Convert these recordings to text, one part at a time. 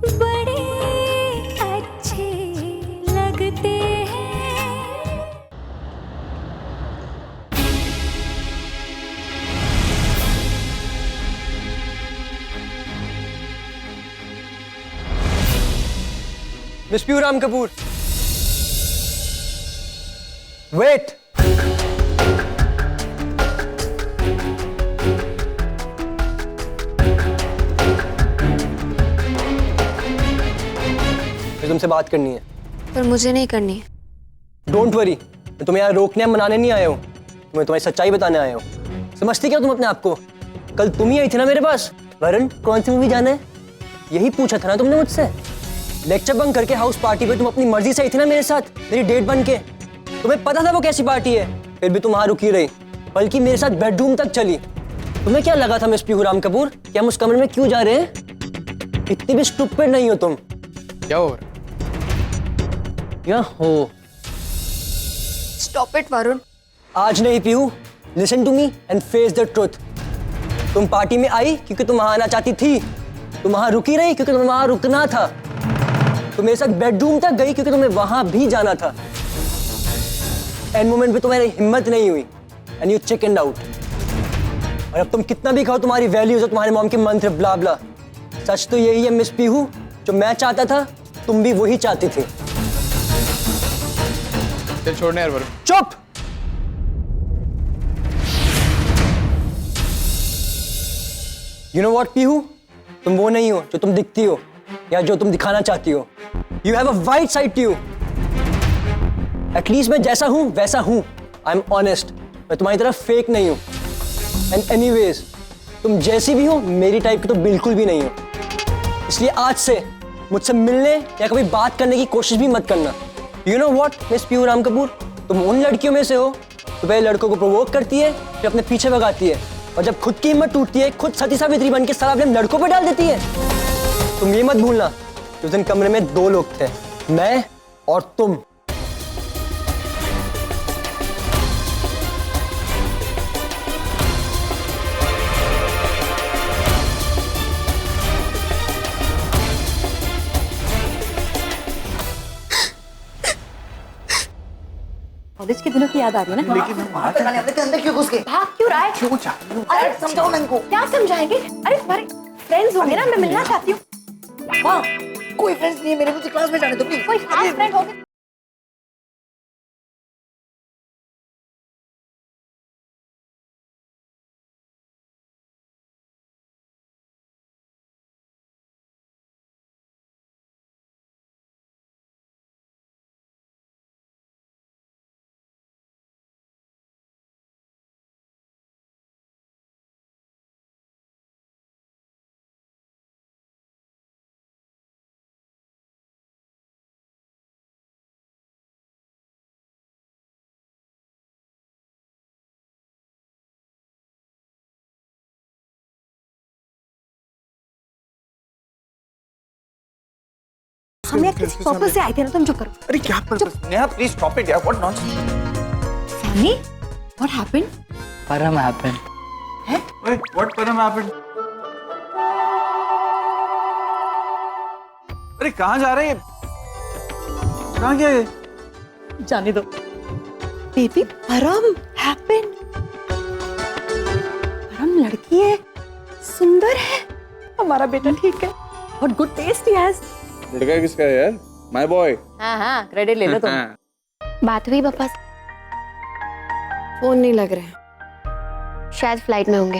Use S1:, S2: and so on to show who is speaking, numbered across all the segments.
S1: बड़े अच्छे लगते हैं।
S2: Miss Pihu Ram Kapoor, wait. तुमसे बात करनी है।
S3: पर मुझे नहीं करनी है।
S2: डोंट वरी, मैं तुम्हें यहाँ रोकने मनाने नहीं आया हूँ, तुम्हें तुम्हारी सच्चाई बताने आया हूँ। समझती क्या तुम अपने आप को? कल तुम ही आई थी ना मेरे पास, वरुण कौन सी मूवी जाना है, यही पूछा था ना तुमने मुझसे। लेक्चर बंक करके हाउस पार्टी पे तुम अपनी मर्जी से आई थी ना मेरे साथ, मेरी डेट बन के। तुम्हें पता था वो कैसी पार्टी है, फिर भी तुम वहां रुकी रही, बल्कि मेरे साथ बेडरूम तक चली। तुम्हें क्या लगा था मिस पीहू राम कपूर कि हम उस कमरे में क्यों जा रहे हैं? इतनी भी स्टूपिड नहीं हो तुम।
S4: क्या हो रहा?
S2: या हो।
S3: Stop it Varun.
S2: आज नहीं Pihu, listen to me and face the truth. तुम पार्टी में आई क्योंकि तुम वहां आना चाहती थी, तुम वहां रुकी रही क्योंकि तुम्हें वहां रुकना था, तुम मेरे साथ बेडरूम तक गई क्योंकि तुम्हें वहां भी जाना था। एंड मोमेंट पे तुम्हारी हिम्मत नहीं हुई एंड यू चिकन आउट। और अब तुम कितना भी खाओ, तुम्हारी वैल्यूज और तुम्हारे मॉम के मंत्र ब्ला ब्ला, सच तो यही है मिस पीहू, जो मैं चाहता था तुम भी वही चाहती थी।
S4: चल छोड़ने यार वरुण।
S2: चुप। यू नो वॉट पीहू, तुम वो नहीं हो जो तुम दिखती हो या जो तुम दिखाना चाहती हो। You have a white side to you. At least मैं जैसा हूं वैसा हूं। आई एम ऑनेस्ट, मैं तुम्हारी तरह फेक नहीं हूं। एंड एनीवेज, तुम जैसी भी हो मेरी टाइप की तो बिल्कुल भी नहीं हो। इसलिए आज से मुझसे मिलने या कभी बात करने की कोशिश भी मत करना। You know what miss Pihu Ram Kapoor, तुम उन लड़कियों में से हो जो पहले लड़कों को प्रोवोक करती है, फिर अपने पीछे भगाती है, और जब खुद की हिम्मत टूटती है खुद सती सावित्री बन के सारा ब्लेम लड़कों पर डाल देती है। तुम ये मत भूलना, उस दिन कमरे में दो लोग थे, मैं और तुम।
S5: कॉलेज के दिनों की याद आ रही है ना?
S6: लेकिन हम बाहर चलाने अपने अंदर क्यों घुस गए?
S5: भाग क्यों रहा है?
S6: क्यों चाहती हूँ?
S5: अरे
S6: समझाओ ना इनको।
S5: क्या समझाएंगे? अरे तुम्हारे फ्रेंड्स होंगे ना, मैं मिलना चाहती हूँ।
S6: माँ, कोई फ्रेंड्स नहीं है मेरे, मुझे क्लास में जाने दो प्लीज।
S5: कोई खास फ्रेंड होंगे? हम यहाँ किसी पर्पस से आए थे ना, तुम चुप करो।
S6: अरे क्या purpose? Neha please stop it यार, what nonsense.
S5: Sammy, what happened?
S7: Param happened.
S6: Wait, what Param happened? अरे कहाँ जा रहे हैं? कहाँ गया ये?
S5: जाने दो। बेबी, परम हैपेंड। परम लड़की है, सुंदर है, हमारा बेटा ठीक है। What good taste he has.
S6: लड़का किसका है यार? My boy.
S5: हाँ, क्रेडिट ले लो तुम।
S3: बात हुई पापा से? फोन नहीं लग रहे हैं, शायद फ्लाइट में होंगे।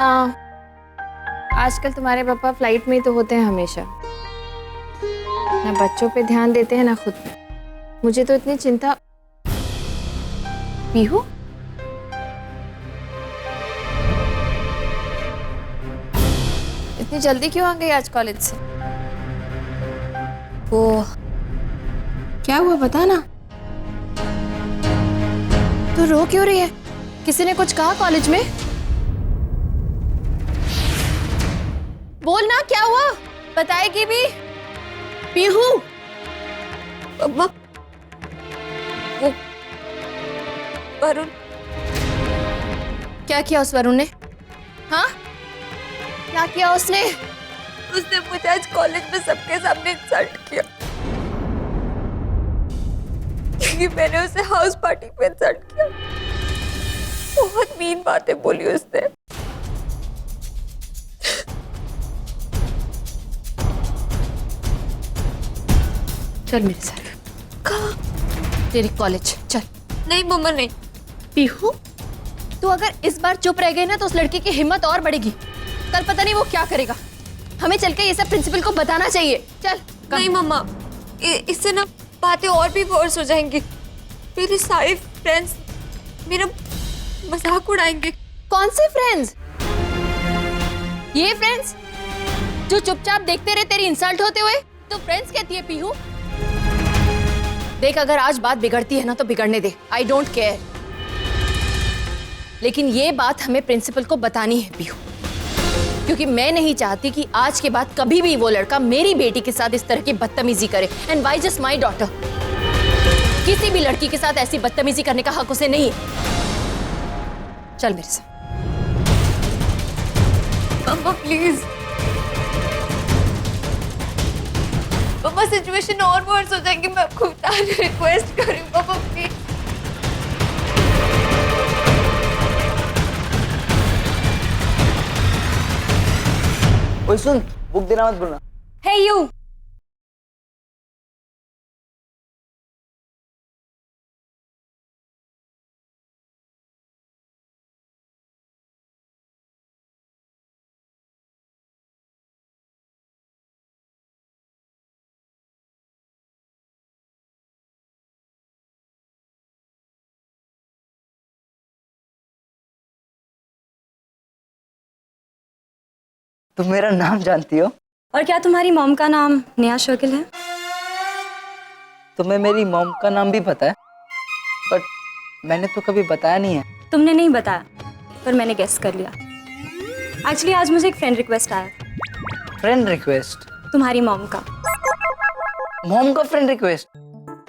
S8: हाँ, आजकल तुम्हारे पापा फ्लाइट में ही तो होते हैं हमेशा। ना बच्चों पे ध्यान देते हैं ना खुद पे। मुझे तो इतनी चिंता। पीहू, इतनी जल्दी क्यों आ गई आज कॉलेज से? वो क्या हुआ बता ना। तू रो क्यों रही है? किसी ने कुछ कहा कॉलेज में? बोल ना, क्या हुआ? बताएगी भी? पीहू,
S3: वो वरुण।
S8: क्या किया उस वरुण ने? हाँ, क्या किया उसने? उसने मुझे आज कॉलेज में सबके सामने इंसल्ट किया क्योंकि मैंने उसे हाउस पार्टी पे इंसल्ट किया। बहुत मीन बातें बोली उसने। चल मेरे साथ। कहाँ? तेरे कॉलेज चल। नहीं मम्मा नहीं। पीहू तू अगर इस बार चुप रह गई ना तो उस लड़के की हिम्मत और बढ़ेगी। कल पता नहीं वो क्या करेगा। हमें चल के ये सब प्रिंसिपल को बताना चाहिए। चल। नहीं मम्मा इससे ना बातें और भी वर्स हो जाएंगी। मेरे सारे फ्रेंड्स मेरा मजाक उड़ाएंगे। कौन से फ्रेंड्स? ये फ्रेंड्स जो चुपचाप देखते रहे तेरी इंसल्ट होते हुए तो फ्रेंड्स कहती है पीहू। देख अगर आज बात बिगड़ती है ना तो बिगड़ने दे। आई डोंट केयर, लेकिन ये बात हमें प्रिंसिपल को बतानी है पीहू, क्योंकि मैं नहीं चाहती कि आज के बाद कभी भी वो लड़का मेरी बेटी के साथ इस तरह की बदतमीजी करे। And why just my daughter? किसी भी लड़की के साथ ऐसी बदतमीजी करने का हक उसे नहीं है। चल मेरे साथ। मम्मा प्लीज। मम्मा सिचुएशन और वर्स हो जाएगी। मैं आपको रिक्वेस्ट कर रही हूँ मम्मा प्लीज।
S2: ओए सुन, बुक देना मत भूलना।
S5: हे यू,
S2: तुम मेरा नाम जानती हो?
S5: और क्या तुम्हारी मॉम का नाम नेहा शोकिल है?
S2: तुम्हें मेरी मॉम का नाम भी पता है, बट मैंने तो कभी बताया नहीं है।
S5: तुमने नहीं बताया, पर मैंने गेस कर लिया। एक्चुअली आज मुझे एक फ्रेंड रिक्वेस्ट आया।
S2: Friend request?
S5: तुम्हारी मॉम का।
S2: मॉम का फ्रेंड रिक्वेस्ट?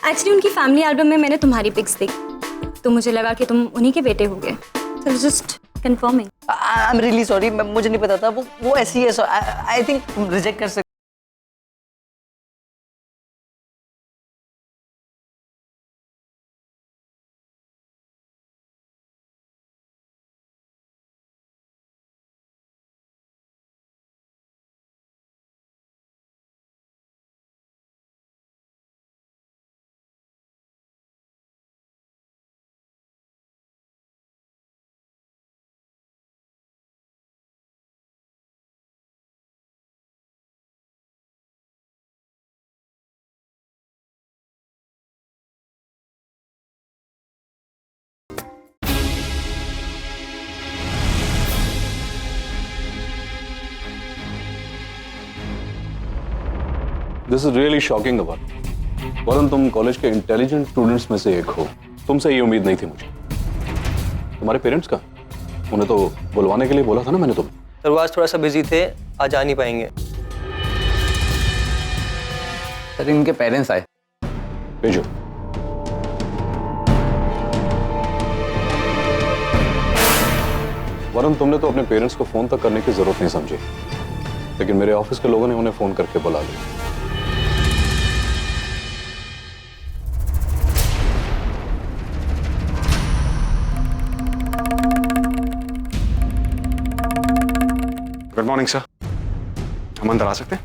S5: एक्चुअली उनकी फैमिली एल्बम में मैंने तुम्हारी पिक्स देखी, तो मुझे लगा कि तुम उन्हीं के बेटे होगे। So just confirming.
S2: I'm really sorry, मुझे नहीं पता था। वो ऐसी है। I think तुम रिजेक्ट कर सकते।
S7: दिस इज रियली शॉकिंग अवर। वरुण, तुम कॉलेज के इंटेलिजेंट स्टूडेंट्स में से एक हो। तुमसे ये उम्मीद नहीं थी मुझे। तुम्हारे पेरेंट्स का? उन्हें तो बुलवाने के लिए बोला था ना मैंने तुम्हें।
S2: सर वो आज थोड़ा सा बिजी थे, आज आ नहीं पाएंगे।
S6: सर इनके पेरेंट्स आए।
S7: भेजो। वरुण, तुमने तो अपने पेरेंट्स को फोन तक करने की जरूरत नहीं समझी, लेकिन मेरे ऑफिस के लोगों ने उन्हें फोन करके बुला लिया।
S9: गुड मॉर्निंग सर, हम अंदर आ सकते हैं?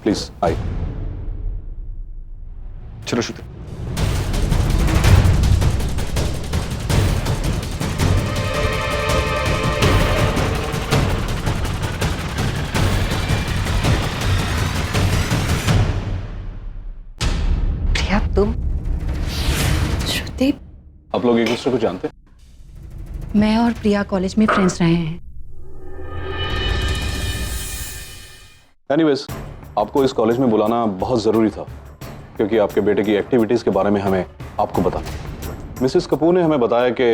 S7: Please I.
S9: चलो श्रुति।
S2: प्रिया तुम?
S10: श्रुति,
S7: आप लोग एक दूसरे को जानते हैं?
S10: मैं और प्रिया कॉलेज में फ्रेंड्स रहे हैं।
S7: एनीवेज, आपको इस कॉलेज में बुलाना बहुत जरूरी था, क्योंकि आपके बेटे की एक्टिविटीज के बारे में हमें आपको बताना। मिसेस कपूर ने हमें बताया कि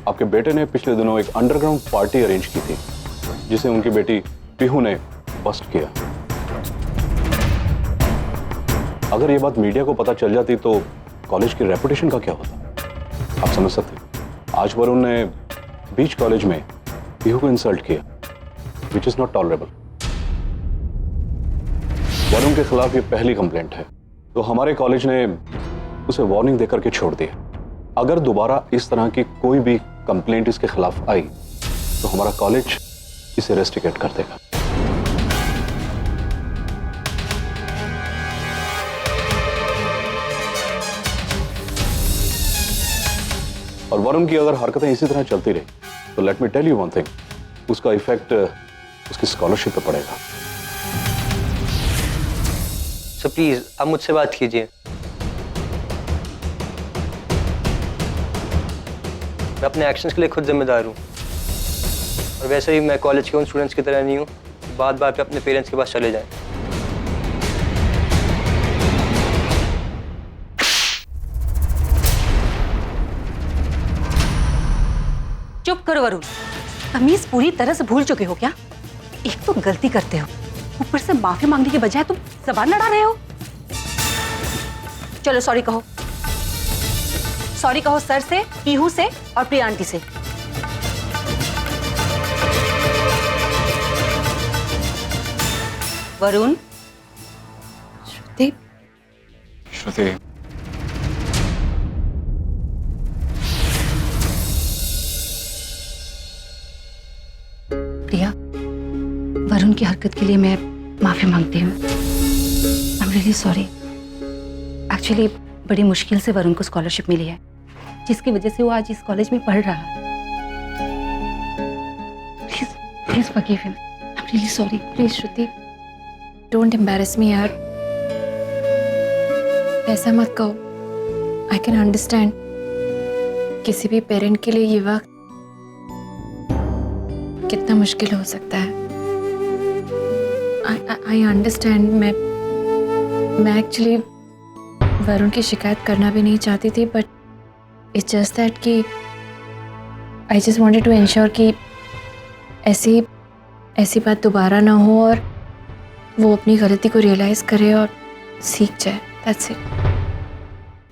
S7: आपके बेटे ने पिछले दिनों एक अंडरग्राउंड पार्टी अरेंज की थी, जिसे उनकी बेटी पीहू ने बस्ट किया। अगर ये बात मीडिया को पता चल जाती तो कॉलेज की रेपुटेशन का क्या होता, आप समझ सकते। आज वरुण ने बीच कॉलेज में पीहू को इंसल्ट किया, which is not tolerable. Varun के खिलाफ ये पहली कंप्लेंट है, तो हमारे कॉलेज ने उसे वार्निंग देकर के छोड़ दिया। अगर दोबारा इस तरह की कोई भी कंप्लेंट इसके खिलाफ आई तो हमारा कॉलेज इसे रेस्ट्रिकेट कर देगा। और वरुण की अगर हरकतें इसी तरह चलती रही तो let me tell you one thing, उसका इफेक्ट उसकी स्कॉलरशिप पे पड़ेगा।
S2: सो प्लीज आप मुझसे बात कीजिए। मैं अपने एक्शंस के लिए खुद जिम्मेदार हूँ, और वैसे भी मैं कॉलेज के उन स्टूडेंट्स की तरह नहीं हूँ बात बात पे अपने पेरेंट्स के पास चले जाएं।
S10: चुप करो वरुण, तमीज पूरी तरह से भूल चुके हो क्या? एक तो गलती करते हो, ऊपर से माफी मांगने के बजाय तुम जबान लड़ा रहे हो। चलो सॉरी कहो, सॉरी कहो सर से, पीहू से और प्रिया आंटी से। वरुण।
S8: श्रुति,
S9: श्रुति,
S10: प्रिया, वरुण की हरकत के लिए मैं माफी मांगती हूँ। आई एम रियली सॉरी। एक्चुअली बड़ी मुश्किल से वरुण को स्कॉलरशिप मिली है, जिसकी वजह से वो आज इस कॉलेज में पढ़ रहा है। Please please forgive him. I am really sorry.
S8: Please Shruti, don't embarrass me यार। ऐसा मत कहो। आई कैन अंडरस्टैंड, किसी भी पेरेंट के लिए ये वक्त कितना मुश्किल हो सकता है। I understand. मैं एक्चुअली वरुण की शिकायत करना भी नहीं चाहती थी, बट इट्स जस्ट दैट कि I just wanted to ensure कि ऐसी बात दोबारा ना हो और वो अपनी गलती को रियलाइज करे और सीख जाए। That's it.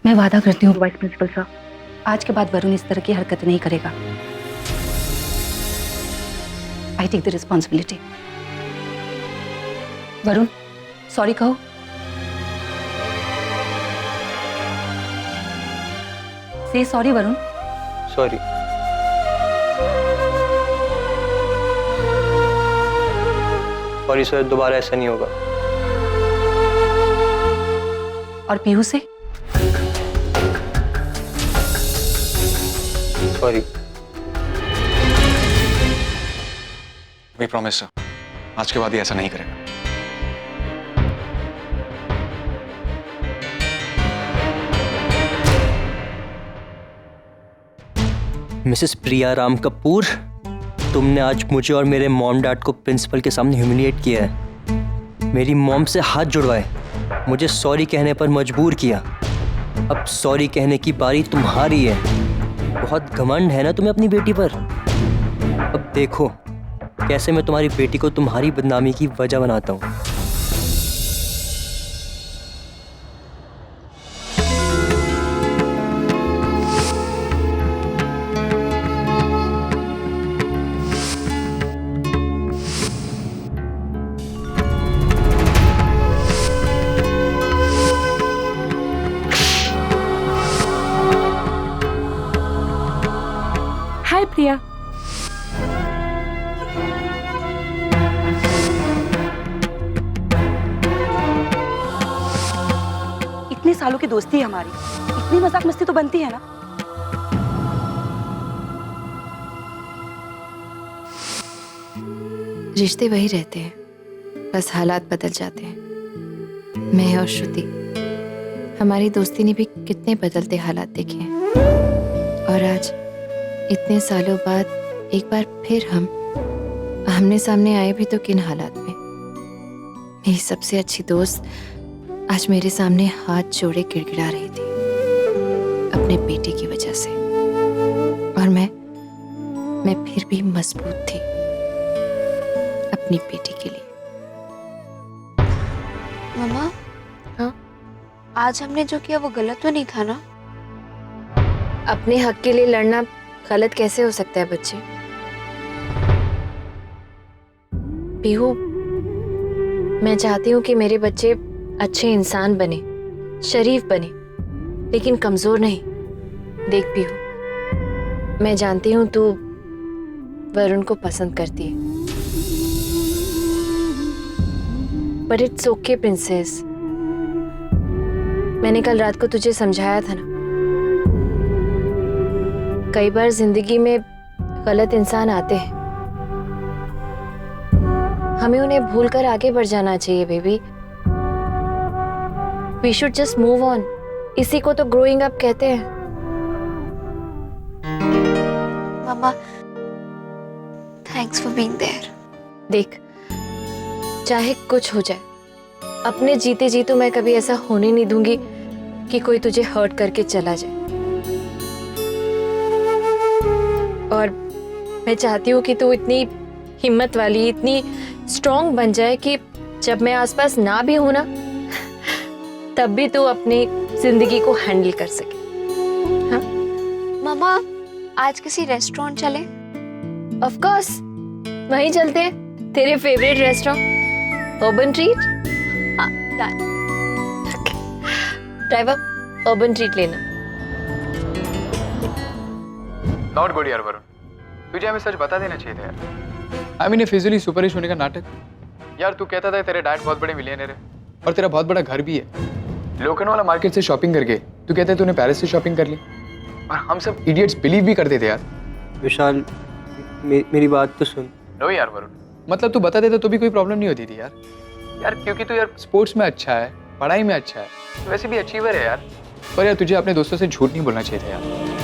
S10: मैं वादा करती हूँ वाइस प्रिंसिपल साहब, आज के बाद वरुण इस तरह की हरकत नहीं करेगा। I take the responsibility. Varun sorry कहो। से sorry Varun.
S2: Sorry. Sorry sir, दोबारा ऐसा नहीं होगा।
S10: और पीहू से?
S2: सॉरी।
S9: वी प्रॉमिस सर, आज के बाद ही ऐसा नहीं करेगा।
S2: मिसेस प्रिया राम कपूर, तुमने आज मुझे और मेरे मॉम डैड को प्रिंसिपल के सामने ह्यूमिलिएट किया है। मेरी मॉम से हाथ जुड़वाए, मुझे सॉरी कहने पर मजबूर किया। अब सॉरी कहने की बारी तुम्हारी है। बहुत घमंड है ना तुम्हें अपनी बेटी पर। अब देखो कैसे मैं तुम्हारी बेटी को तुम्हारी बदनामी की वजह बनाता हूँ।
S10: हाय प्रिया। इतने सालों की दोस्ती है हमारी, इतनी मजाक मस्ती तो बनती है ना।
S8: रिश्ते वही रहते हैं, बस हालात बदल जाते हैं। मैं और श्रुति, हमारी दोस्ती ने भी कितने बदलते हालात देखे हैं, और आज इतने सालों बाद एक बार फिर हम आमने सामने आए भी तो किन हालात में। मेरी सबसे अच्छी दोस्त आज मेरे सामने हाथ जोड़े गिड़गिड़ा रही थी अपने बेटे की वजह से, और मैं फिर भी मजबूत थी अपनी बेटी के लिए।
S3: मम्मा,
S8: हाँ?
S3: आज हमने जो किया वो गलत तो नहीं था ना?
S8: अपने हक के लिए लड़ना गलत कैसे हो सकता है बच्चे? पीहू, मैं चाहती हूँ कि मेरे बच्चे अच्छे इंसान बने, शरीफ बने, लेकिन कमजोर नहीं। देख पीहू, मैं जानती हूँ तू वरुण को पसंद करती है, बट इट्स ओके प्रिंसेस। मैंने कल रात को तुझे समझाया था ना, कई बार जिंदगी में गलत इंसान आते हैं, हमें उन्हें भूलकर आगे बढ़ जाना चाहिए baby. We should just move on. इसी को तो ग्रोइंग अप कहते हैं।
S3: मम्मा, थैंक्स फॉर बीइंग देयर।
S8: देख, चाहे कुछ हो जाए, अपने जीते जी तो मैं कभी ऐसा होने नहीं दूंगी कि कोई तुझे हर्ट करके चला जाए। और मैं चाहती हूँ कि तू इतनी हिम्मत वाली, इतनी स्ट्रॉन्ग बन जाए कि जब मैं आसपास ना भी हूं ना, तब भी तू अपनी जिंदगी को हैंडल कर सके। हाँ?
S3: मम्मा, आज किसी रेस्टोरेंट चले?
S8: ऑफ कोर्स, वहीं चलते हैं, तेरे फेवरेट रेस्टोरेंट अर्बन ट्रीट।
S3: हाँ, डन।
S8: ड्राइवर, अर्बन ट्रीट लेना।
S4: नॉट गुड यार वरुण, तुझे हमें सच बता देना चाहिए था यार। आई मीन फिजिकली सुपरहिट होने का नाटक। यार तू कहता था तेरे डैड बहुत बड़े मिलियनेयर है और तेरा बहुत बड़ा घर भी है। लोकनवाला मार्केट से शॉपिंग करके तू कहता है तूने पेरिस से शॉपिंग कर ली, और हम सब इडियट्स बिलीव भी करते थे यार।
S2: विशाल, मेरी बात तो सुन।
S4: नो यार वरुण, मतलब तू बता देता तो भी कोई प्रॉब्लम नहीं होती थी यार। यार क्योंकि तू यार स्पोर्ट्स में अच्छा है, पढ़ाई में अच्छा है, तो वैसे भी अचीवर है यार। पर यार तुझे अपने दोस्तों से झूठ नहीं बोलना चाहिए था यार।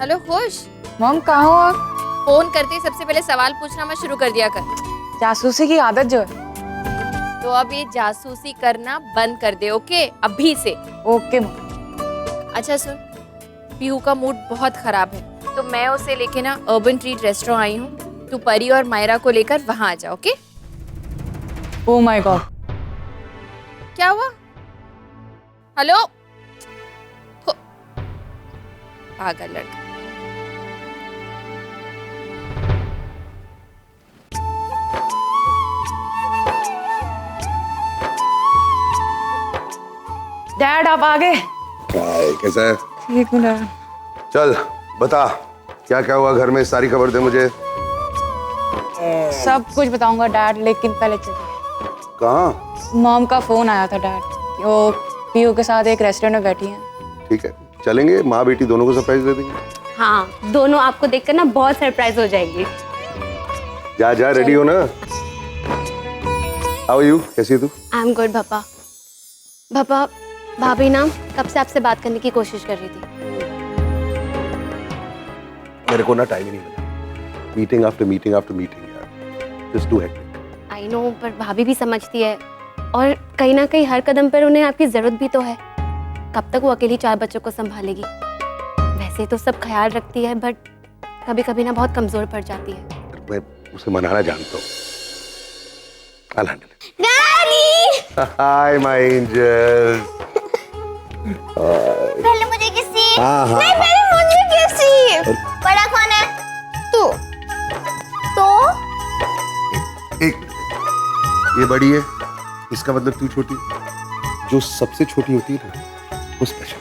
S8: हेलो खुश,
S11: मॉम कहाँ हो आप?
S8: फोन करते ही सबसे पहले सवाल पूछना मत शुरू कर दिया कर।
S11: जासूसी की आदत जो है।
S8: तो अब ये जासूसी करना बंद कर दे, ओके? अभी से।
S11: Okay mom.
S8: अच्छा सुन, पीहू का मूड बहुत खराब है, तो मैं उसे लेके ना अर्बन ट्रीट रेस्टोरेंट आई हूँ। तू परी और मायरा को लेकर वहां आ जा, ओके?
S11: ओह माय गॉड,
S8: क्या हुआ? हेलो, पागल लड़का।
S11: डैड आप आ गए?
S9: कैसा है?
S11: ठीक हूँ डैड।
S9: चल बता, क्या क्या हुआ घर में, सारी खबर दे मुझे।
S11: सब कुछ बताऊंगा डैड, लेकिन पहले चलिए।
S9: कहाँ?
S11: मॉम का फोन आया था डैड, वो पीयू के साथ एक रेस्टोरेंट में बैठी हैं।
S9: ठीक है, चलेंगे, माँ बेटी दोनों को सरप्राइज दे देंगे।
S5: हाँ, दोनों आपको देखकर ना बहुत सरप्राइज हो जाएगी।
S9: जा जा, रेडी हो ना? How are you? कैसी है तू?
S3: आई एम गुड पापा। पापा, भाभी ना कब से आपसे बात करने की कोशिश कर रही थी।
S9: मेरे को ना टाइम ही नहीं मिला, meeting after meeting after meeting यार, just too hectic.
S3: I know, पर भाभी भी समझती है, और कहीं ना कहीं हर कदम पर उन्हें आपकी जरूरत भी तो है। कब तक वो अकेली 4 बच्चों को संभालेगी? वैसे तो सब ख्याल रखती है, बट कभी कभी ना बहुत कमजोर पड़ जाती है।
S9: मैं उसे मनाना जानता हूँ। I'll handle it.
S3: Daddy!
S9: Hi my angel.
S1: पहले मुझे किसी
S9: हाँ हाँ।
S1: नहीं, पहले मुझे किसी। बड़ा कौन है? तू। तो
S9: एक ये बड़ी है, इसका मतलब तू छोटी। जो सबसे छोटी होती है ना, वो स्पेशल।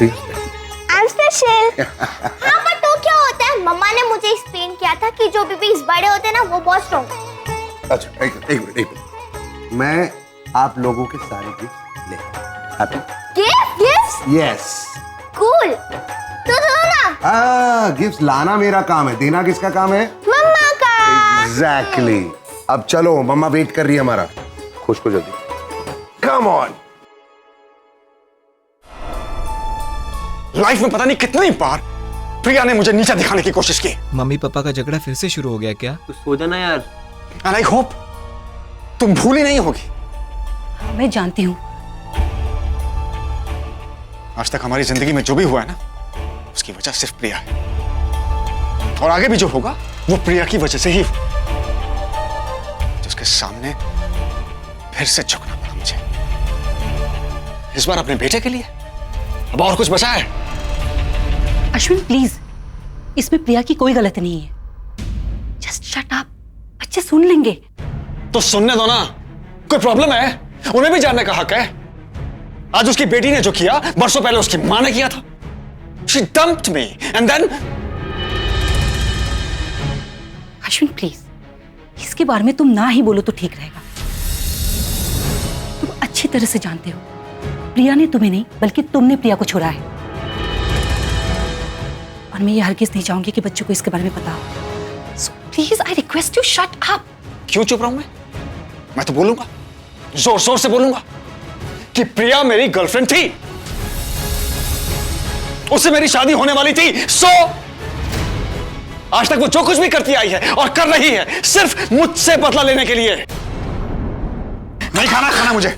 S1: I am special. हाँ, पर तो क्या होता है? मम्मा ने मुझे एक्सप्लेन किया था कि जो बेबीज बड़े होते हैं ना, वो बहुत स्ट्रॉन्ग।
S9: अच्छा एक मिनट, मैं आप लोगों के सारे गिफ्ट ले हैप्पी।
S1: गिफ्ट्स?
S9: यस।
S1: कूल। तो दो ना।
S9: हाँ, गिफ्ट लाना मेरा काम है, देना किसका काम है?
S1: मम्मा का।
S9: एग्जैक्टली। अब चलो, मम्मा वेट कर रही है हमारा। खुश को जल्दी। Come on.
S6: लाइफ में पता नहीं कितनी बार प्रिया ने मुझे नीचा दिखाने की कोशिश की।
S12: मम्मी पापा का झगड़ा फिर से शुरू हो गया क्या?
S2: तू सो जाना यार।
S6: एंड आई होप तुम भूली नहीं होगी।
S10: मैं जानती हूँ।
S6: आज तक हमारी जिंदगी में जो भी हुआ है ना, उसकी वजह सिर्फ प्रिया है, और आगे भी जो होगा वो प्रिया की वजह से ही। जिसके सामने फिर से झुकना पड़ा मुझे, इस बार अपने बेटे के लिए। अब और कुछ बचा है?
S10: अश्विन प्लीज, इसमें प्रिया की कोई गलती नहीं है। जस्ट शट अप, बच्चे सुन लेंगे।
S6: तो सुनने दो ना, कोई प्रॉब्लम है? उन्हें भी जानने का हक है। आज उसकी बेटी ने जो किया, बरसों पहले उसकी मां ने किया था। She dumped me and then
S10: Ashwin please, इसके बारे में तुम ना ही बोलो तो ठीक रहेगा। तुम अच्छी तरह से जानते हो प्रिया ने तुम्हें नहीं बल्कि तुमने प्रिया को छोड़ा है, और मैं ये हरगिज नहीं चाहूंगी कि बच्चों को इसके बारे में पता हो। So please I request you shut up.
S6: क्यों चुप रहूं मैं तो बोलूंगा, जोर जोर से बोलूंगा कि प्रिया मेरी गर्लफ्रेंड थी, उससे मेरी शादी होने वाली थी। सो आज तक वो जो कुछ भी करती आई है और कर रही है, सिर्फ मुझसे बदला लेने के लिए। नहीं खाना मुझे।